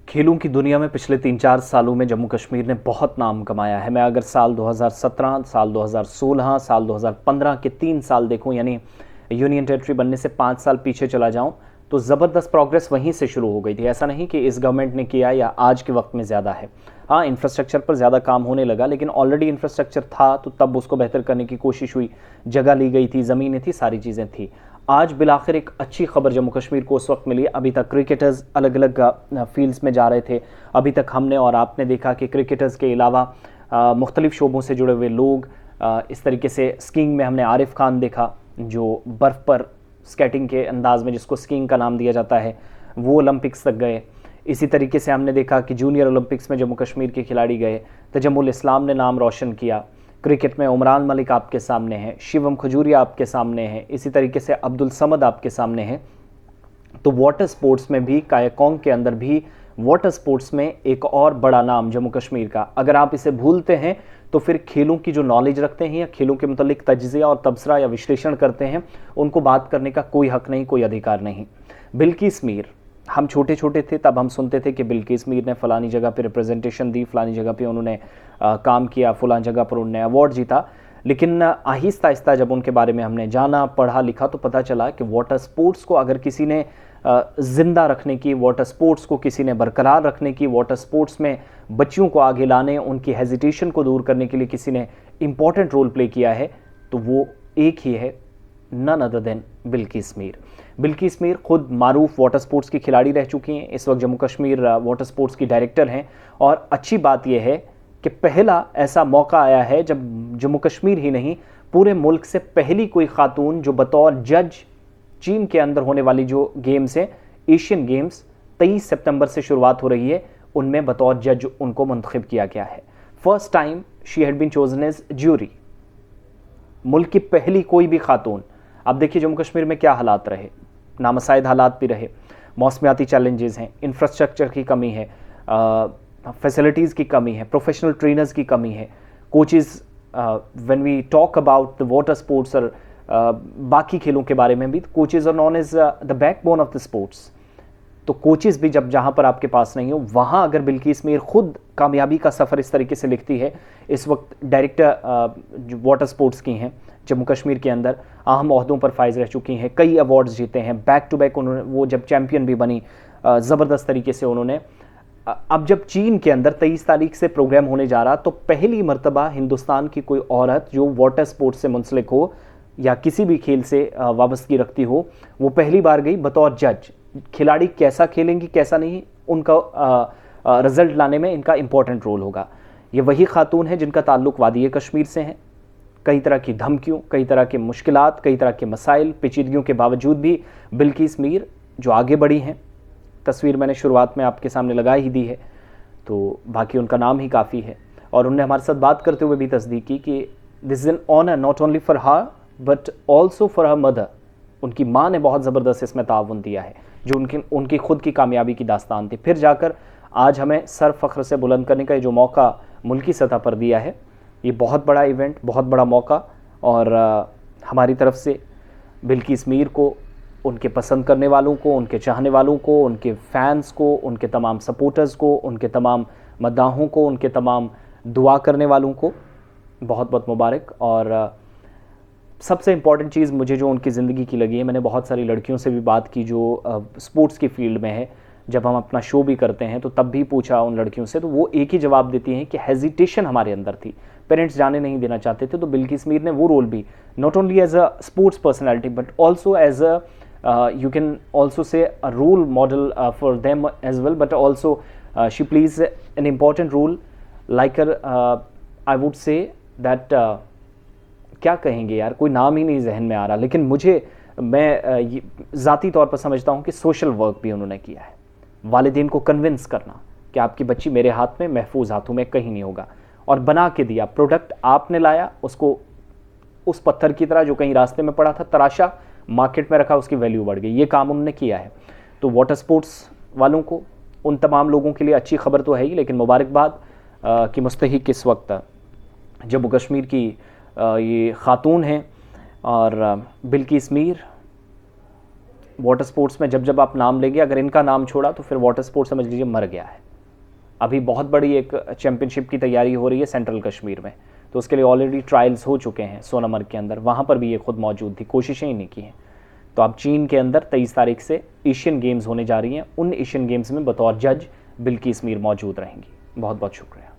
खेलों की दुनिया में पिछले 3-4 सालों में जम्मू कश्मीर ने बहुत नाम कमाया है। मैं अगर साल 2017, साल 2016, साल 2015 के 3 साल देखूं, यानी यूनियन टेरिटरी बनने से 5 साल पीछे चला जाऊं, तो ज़बरदस्त प्रोग्रेस वहीं से शुरू हो गई थी। ऐसा नहीं कि इस गवर्नमेंट ने किया या आज के वक्त में ज़्यादा है। हाँ, इंफ्रास्ट्रक्चर पर ज़्यादा काम होने लगा, लेकिन ऑलरेडी इंफ्रास्ट्रक्चर था तो तब उसको बेहतर करने की कोशिश हुई। जगह ली गई थी, ज़मीनें थी, सारी चीज़ें थी। आज बिलाखिर एक अच्छी खबर जम्मू कश्मीर को उस वक्त मिली। अभी तक क्रिकेटर्स अलग अलग फील्ड्स में जा रहे थे। अभी तक हमने और आपने देखा कि क्रिकेटर्स के अलावा मुख्तलिफ शोबों से जुड़े हुए लोग, इस तरीके से स्कीइंग में हमने आरिफ खान देखा, जो बर्फ़ पर स्केटिंग के अंदाज में जिसको स्कीइंग का नाम दिया जाता है, वो ओलंपिक्स तक गए। इसी तरीके से हमने देखा कि जूनियर ओलंपिक्स में जम्मू कश्मीर के खिलाड़ी गए। तजम्मुल इस्लाम ने नाम रोशन किया। क्रिकेट में उमरान मलिक आपके सामने हैं, शिवम खजूरिया आपके सामने हैं, इसी तरीके से अब्दुल समद आपके सामने हैं। तो वाटर स्पोर्ट्स में भी, कायाकोंग के अंदर भी वाटर स्पोर्ट्स में एक और बड़ा नाम जम्मू कश्मीर का। अगर आप इसे भूलते हैं तो फिर खेलों की जो नॉलेज रखते हैं या खेलों के मुतालिक तज्ज़िया और तबसरा या विश्लेषण करते हैं, उनको बात करने का कोई हक नहीं, कोई अधिकार नहीं। बिल्किस मीर, हम छोटे छोटे थे तब हम सुनते थे कि बिल्किस मीर ने फ़लानी जगह पे रिप्रेजेंटेशन दी, फ़लानी जगह पे उन्होंने काम किया, फ़लानी जगह पर उन्होंने अवार्ड जीता। लेकिन आहिस्ता आहिस्ता जब उनके बारे में हमने जाना, पढ़ा, लिखा, तो पता चला कि वाटर स्पोर्ट्स को अगर किसी ने ज़िंदा रखने की, वाटर स्पोर्ट्स को किसी ने बरकरार रखने की, वाटर स्पोर्ट्स में बच्चियों को आगे लाने, उनकी हेजिटेशन को दूर करने के लिए किसी ने इम्पॉर्टेंट रोल प्ले किया है, तो वो एक ही है, none other than Bilkis Mir. Bilkis Mir खुद मारूफ वाटर स्पोर्ट्स की खिलाड़ी रह चुकी हैं। इस वक्त जम्मू कश्मीर वाटर स्पोर्ट्स की डायरेक्टर हैं। और अच्छी बात यह है कि पहला ऐसा मौका आया है जब जम्मू कश्मीर ही नहीं, पूरे मुल्क से पहली कोई खातून जो बतौर जज चीन के अंदर होने वाली जो गेम्स हैं, एशियन गेम्स 23 सितंबर से शुरुआत हो रही है, उनमें बतौर जज उनको मुंतखब किया गया है। First time she had been chosen as jury. मुल्क की पहली कोई भी खातून। अब देखिए जम्मू कश्मीर में क्या हालात रहे, नामसाइद हालात भी रहे, मौसमियाती चैलेंजेस हैं, इंफ्रास्ट्रक्चर की कमी है, फैसिलिटीज़ की कमी है, प्रोफेशनल ट्रेनर्स की कमी है, coaches, when we talk about the water sports और बाकी खेलों के बारे में भी, coaches are known as the backbone of the sports. तो कोचेज़ भी जब जहाँ पर आपके पास नहीं हो, वहाँ अगर बिल्किस मीर खुद कामयाबी का सफ़र इस तरीके से लिखती है। इस वक्त डायरेक्टर जो वाटर स्पोर्ट्स की हैं जम्मू कश्मीर के अंदर, अहम ओहदों पर फाइज रह चुकी हैं, कई अवार्ड्स जीते हैं, बैक टू बैक उन्होंने, वो जब चैम्पियन भी बनी ज़बरदस्त तरीके से उन्होंने। अब जब चीन के अंदर 23 तारीख से प्रोग्राम होने जा रहा, तो पहली मर्तबा हिंदुस्तान की कोई औरत जो वाटर स्पोर्ट्स से मुंसलिक हो या किसी भी खेल से वाबस्तगी रखती हो, वो पहली बार गई बतौर जज। खिलाड़ी कैसा खेलेंगी कैसा नहीं, उनका रिजल्ट लाने में इनका इंपॉर्टेंट रोल होगा। ये वही खातून है जिनका ताल्लुक वादी कश्मीर से है। कई तरह की धमकियों, कई तरह के मुश्किलात, कई तरह के मसाइल, पेचीदगियों के बावजूद भी बिल्किस मीर जो आगे बढ़ी हैं, तस्वीर मैंने शुरुआत में आपके सामने लगा ही दी है, तो बाकी उनका नाम ही काफ़ी है। और उन्होंने हमारे साथ बात करते हुए भी तस्दीक की कि this is an honour not only for her but also for her mother. उनकी माँ ने बहुत ज़बरदस्त इसमें ताउन दिया है, जो उनकी खुद की कामयाबी की दास्तान थी। फिर जाकर आज हमें सर फ़ख्र से बुलंद करने का जो मौका मुल्की सतह पर दिया है, ये बहुत बड़ा इवेंट, बहुत बड़ा मौका। और हमारी तरफ से बिल्किस मीर को, उनके पसंद करने वालों को, उनके चाहने वालों को, उनके फ़ैन्स को, उनके तमाम सपोर्टर्स को, उनके तमाम मद्दाहों को, उनके तमाम दुआ करने वालों को बहुत बहुत मुबारक। और सबसे इम्पॉर्टेंट चीज़ मुझे जो उनकी ज़िंदगी की लगी है, मैंने बहुत सारी लड़कियों से भी बात की जो स्पोर्ट्स की फील्ड में है। जब हम अपना शो भी करते हैं तो तब भी पूछा उन लड़कियों से, तो वो एक ही जवाब देती हैं कि हेजिटेशन हमारे अंदर थी, पेरेंट्स जाने नहीं देना चाहते थे। तो बिल्किस मीर ने वो रोल भी, not only as a sports personality but also as a you can also say a role model for them as well, but also she plays an important role like her, I would say that क्या कहेंगे यार, कोई नाम ही नहीं जहन में आ रहा, लेकिन मैं ज़ाती तौर पर समझता हूँ कि सोशल वर्क भी उन्होंने किया है। वालिदैन को कन्विंस करना कि आपकी बच्ची मेरे हाथ में, महफूज हाथों में कहीं नहीं होगा, और बना के दिया। प्रोडक्ट आपने लाया, उसको उस पत्थर की तरह जो कहीं रास्ते में पड़ा था तराशा, मार्केट में रखा, उसकी वैल्यू बढ़ गई। ये काम उन्होंने किया है। तो वाटर स्पोर्ट्स वालों को, उन तमाम लोगों के लिए अच्छी खबर तो है ही, लेकिन मुबारकबाद कि मुस्तहिक इस वक्त जम्मू कश्मीर की ये खातून हैं। और बिल्किस मीर वाटर स्पोर्ट्स में जब जब आप नाम लेंगे, अगर इनका नाम छोड़ा तो फिर वाटर स्पोर्ट्स समझ लीजिए मर गया है। अभी बहुत बड़ी एक चैंपियनशिप की तैयारी हो रही है सेंट्रल कश्मीर में, तो उसके लिए ऑलरेडी ट्रायल्स हो चुके हैं सोनामर्ग के अंदर, वहाँ पर भी ये खुद मौजूद थी, कोशिशें ही नहीं की हैं। तो अब चीन के अंदर 23 तारीख से एशियन गेम्स होने जा रही हैं, उन एशियन गेम्स में बतौर जज बिल्किस मीर मौजूद रहेंगी। बहुत बहुत शुक्रिया।